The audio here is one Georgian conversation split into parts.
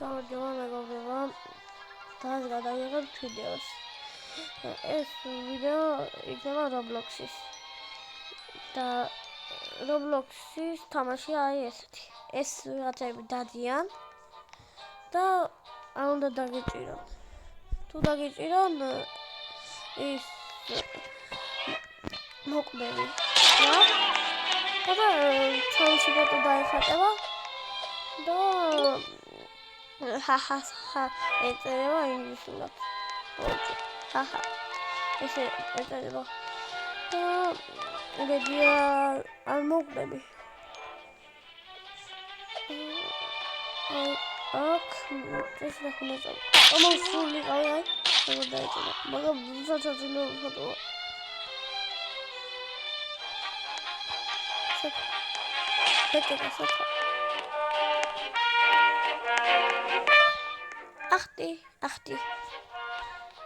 გამარჯობა მეგობრებო, დღეს გადავიღებთ ვიდეოს. ეს ვიდეო იქნება Roblox-ის და Roblox-ის თამაში არის ესეთი. ეს რაღაცები დადიან და არ უნდა დაგიჭირონ. თუ დაგიჭირონ ის მოკვდები. და ჩაუში ფოტო დაიხატება და ჰაჰა ეწერება ინგლისურად. ჰაჰა ესე ეწერება და გედი არ მოკვდები. აქ ეს ნახუნა ამოსული აი როგორ დაიწერა მაგრამ საერთოდ ფოტო ახტი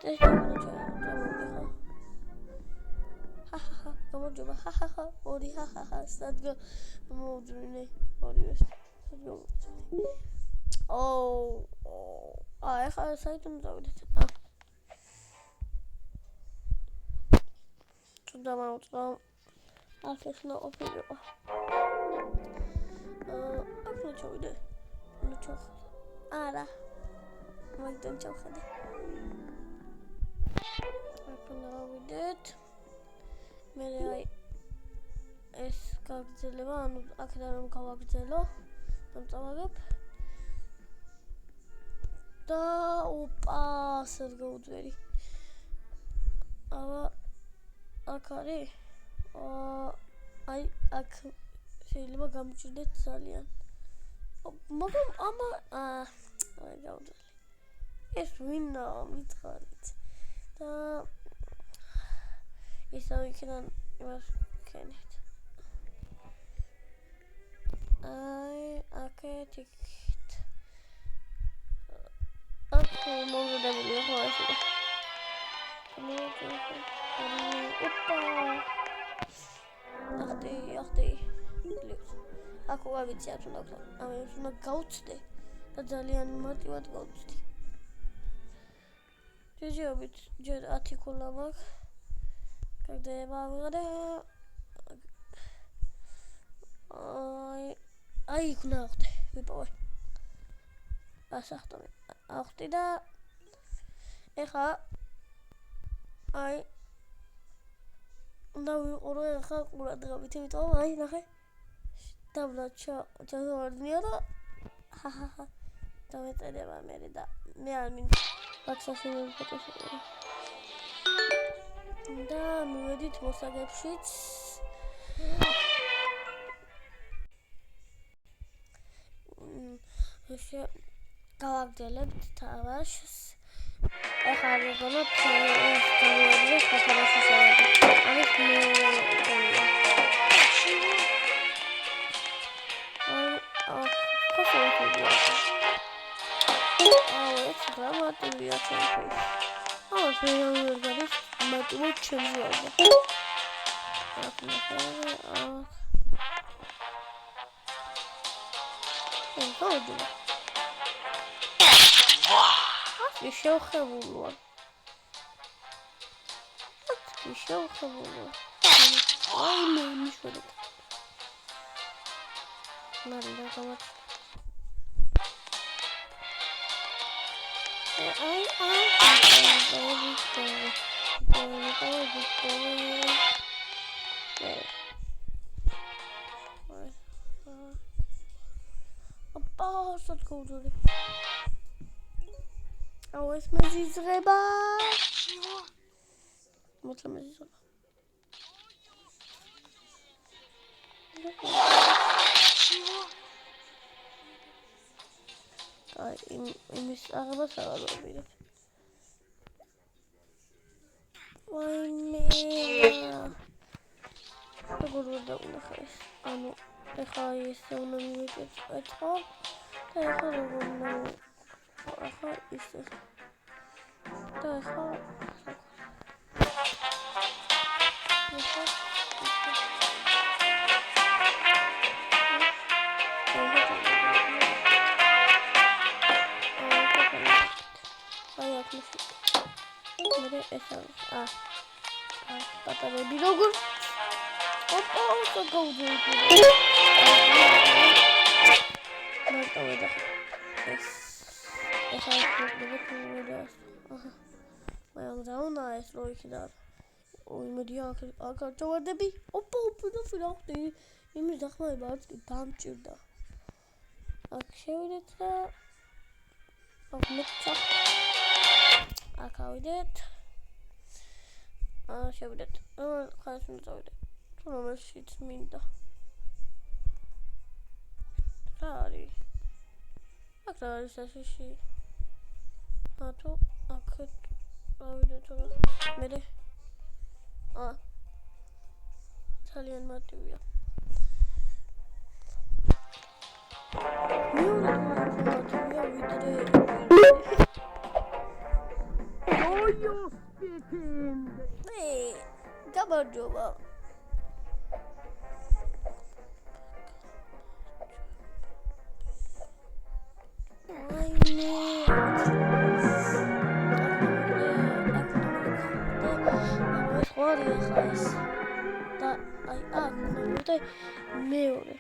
ეს ჰაჰა გამარჯობა ჰაჰა ორი ჰაჰა სადღა მოვძვრინე ორივეს ახლა საერთოდ დავიდეთ თუ დამავწვა ახლა ოფილო ახლა ჩავიდე არა მაგდან ჩავხედე ახლა დავიდეთ მე აი ეს გაგრძელება ანუ აქედან რომ გავაგრძელო დამწავაგებ და ოპა ასეთ გავუძვერი აქ არის აი აქ შეიძლება გამჭირდეთ ძალიან მაგრამ აი გავუძველი ეს ვინა მითხარით და ისევ იქიდან იმას ვქენით აი აქეთ აქ მომზადებული ხო ესე ოპა ახტი აქ ვაგიცი არ უნდა ამას უნდა გავუცდე და ძალიან მარტივად გავუცდი ჯეჯობით ჯერ 10 ქულა მაქვს გაგდება ვიღადა აი იქნა ახტი ვიპოვე ასახტომი ახტი და ეხა აი უნდა ვიყურო ეხა ყურადღებით იმიტომ აი ნახე დაბლა ჩავარდნია და ჰაჰა დავეწერება მე და მე არ მინდა ვაქსაში ფოტოში და მივედით მოსაგებშიც ესე გავაგრძელებთ თამაშს ეხლა ვიგონოთ ეს თამაში ხათამაში შევედი ამის დრამატულია ჩემთვის. ეს ვერ გადის მარტივად შემძლავდა. ეს შევხებულო. აი მე მიშვრეთ. მარინა გამართ სად გავუძვრი ეს მეზიზღება მოცლა მეზიზღება აი იმის აღებას აღარობინებ ვაიმე როგორ ვერ დაუნახა ეს ანუ ეხლა ესე უნდა მივეკეთო და ეხლა როგორ უნდა ახლა ისე და ახლა მე ეს პატარები როგორ ოპა გაუძვირდი მარტო ვედა ეს აჰა მაგრამ ეს რო იქნა ой მედია აქ ჩავარდები ოპა ფირახტი იმის დახმარება არც კი დამჭირდა აქ შევიდეთ და აქ ავიდეთ შევიდეთ ხალხს მიწავიდეთ თუ რომელშიც მინდა რა არის აქ რა არის ასში თუ აქეთ ავიდეთ რა მე ძალიან მარტივია გამარჯობა და აი აქ მომდე მეორე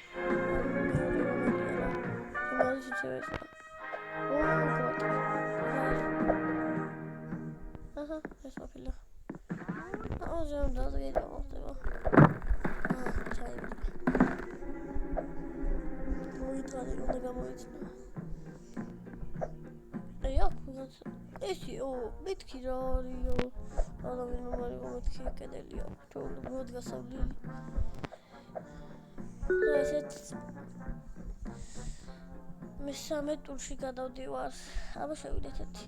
იმას შეიძლება აჰა ეს აფილა აუზემ დაგედა მოხდება ჩაიდი მოიწადი უნდა გამოიწნა აი აქ ესიო მეთქი რა არისო ადამიანი მომარი მეთქი კედელია თუ მოდგასავლილი ესეც მესამე ტურში გადავდივარ აბა შევიდეთ ერთი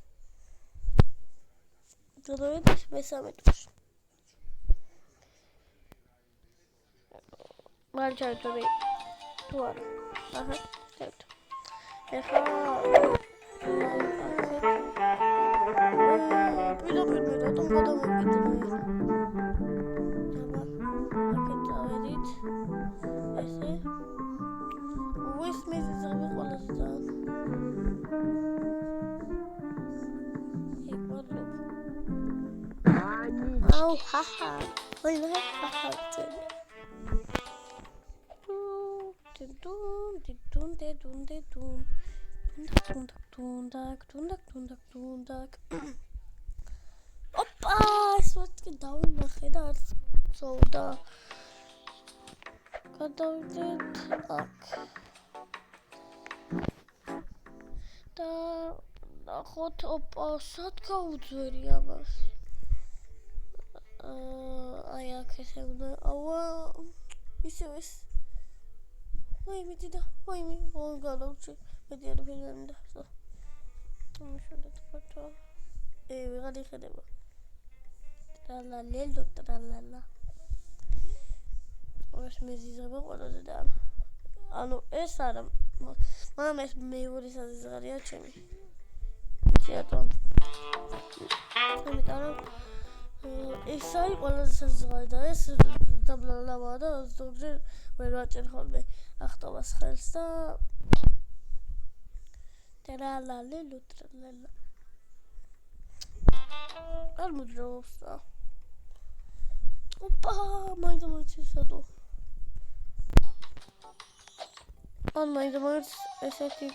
გადავიდეთ მესამე ტურში მარჩავდი თუ არა აჰა დავთ ეხლა პირდაპირ მე რატომ გადავიდეთ აბა აქეთ დავედით ესე ვის მეზიზავე ყველაზე ძალიან აუ ჰაჰა ой ლა ჰაჰა დუნდაკ ოპა ეს ვეთქი დავინახე და არც წოვდა გადავიდეთ აქ და ნახოთ ოპა სად გაუძვერი ამას აი აქ ესე უნდა აუა ისევ ეს ой მიდიდა ой მე გავუჩი მეტი არ ფინანდა მაშადეთ ფოტო ვიღარ იხედება ტრალალელო ტრალალა ეს მეზიზება ყველაზე და ანუ ეს არა მამამ ეს მეორე საზღარია ჩემი იცი ამიტომ ეს არის ყველაზე საზღარი და ეს დაბლალავა და ზოგჯერ ვერ ვაჭერ ხოლმე ახტობას ხელს და ტრალალელო ტრალალა არ მოძრაობს და ოპა მაინც-მაინცისადო ან მაინც-მაინც ესეთი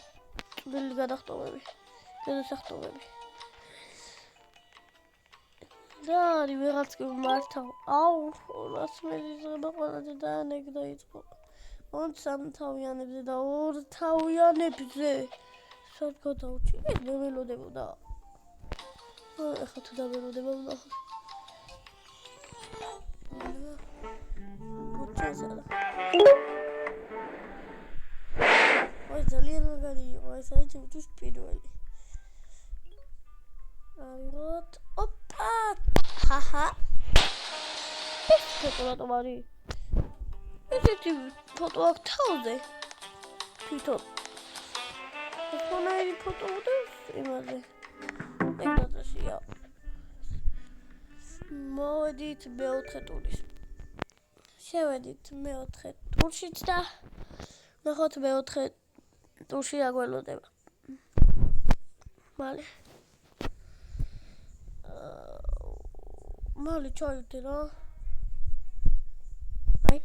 წვრილი გადახტოვები გადასახტოვები და არის ვიღაც კი მართავ აუ რას მეზიზება ყველაზე და ნეგ დაიწყო 3 თავიანებზე და 2 თავიანებზე სად გადავჭი მე ველოდებოდა ეხლა თუ დაველოდება ვნახოთ ბუჩაზარა ой ძალიან მაგარი იყო ეს არის ჩემთვის პირველი ავიღოთ ოპა ჰაჰა ეს ფოტო რატომ არის ესეთი ფოტო აქ თავზე თვითონ ფონაერი ფოტო უდეს იმაზე ეგრეთაშია მოვედით მეოთხე ტურის შევედით მეოთხე ტურშიც და ნახოთ მეოთხე ტურში რა გველოდება მალე მალე ჩაიდე რა. აი.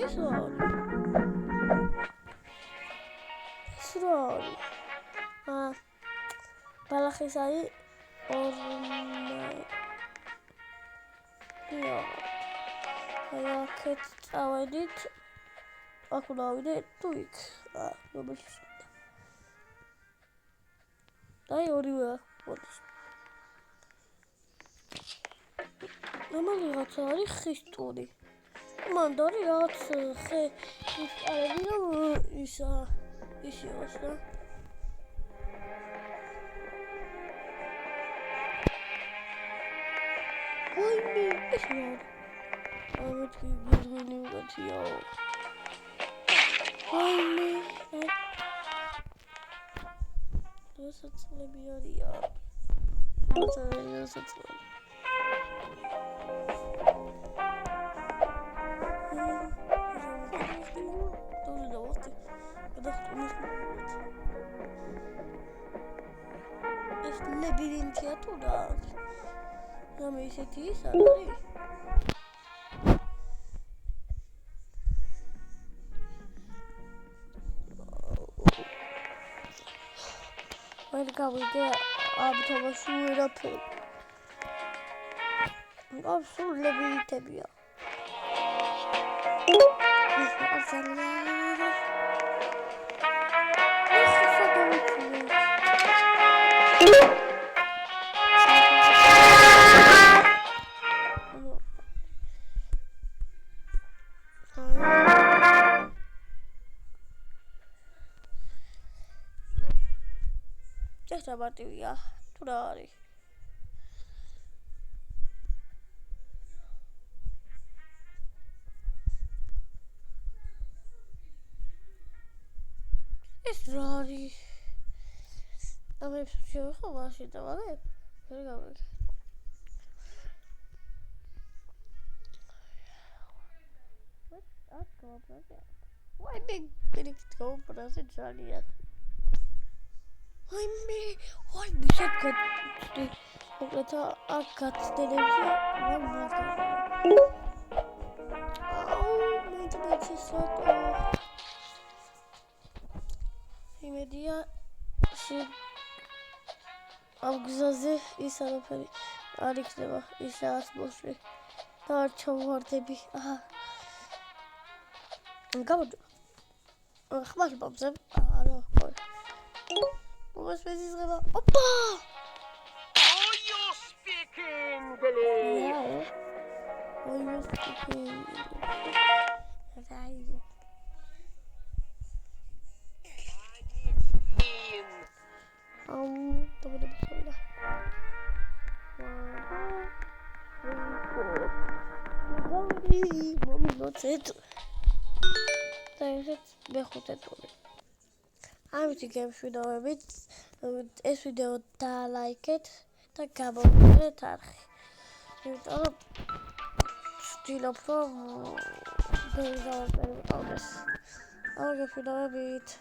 ეს რა არის? ეს რა არის? ბალახის არის აი აქეთ წავედით. აქ დავიდე თუ იქ. რომელშიც. აი ორივე აქ მოდის. რაღაცა არის ხისტური. მან დარი რაღაც ხე ისყარები და ისა ისიოს და ვაიმე ეს რა ამეთქი გიძღვინი უკეთია ვაიმე რასაცლები არია რასაცლები ეს ლაბირინთია თუ რა? რამე ისეთი ის არის? ვერ გავიდე აბთობაში ვერაფერი. სულ ლაბირინთებია. ეს რა მარტივია თუ რა არის? ეს რა არის? ამებს შევეხო მაშინ და მაგებ? ვერ გავიგე. აქ გავაპრაზე. ვაი მეგრით გავაპრაზე ძალიან. ვაიმე ისეთ გაწდი. უბრალოდ აქ გაწდენებზე ვარ მაგარი. მეც იმედია ამ გზაზე ის არაფერი არ იქნება ის რაღაც მოსვლი და არ ჩავვარდები. გამოდო. ხმალ ბაბზე. არა, ხო. What's this is about? Oppa! Oh, you're speaking, Billy! Yeah. Oh, you're speaking. Right. Don't be sorry. 1, 2, 3, 4. Mommy, not it. There's it. Behut it. ამით გემშვიდობებით ეს ვიდეო დალაიქეთ და გამოვიყენეთ არხი. იმიტომ რომ ვცდილობ რომ ვერ გავაკეთებ ამას. ამით გემშვიდობებით.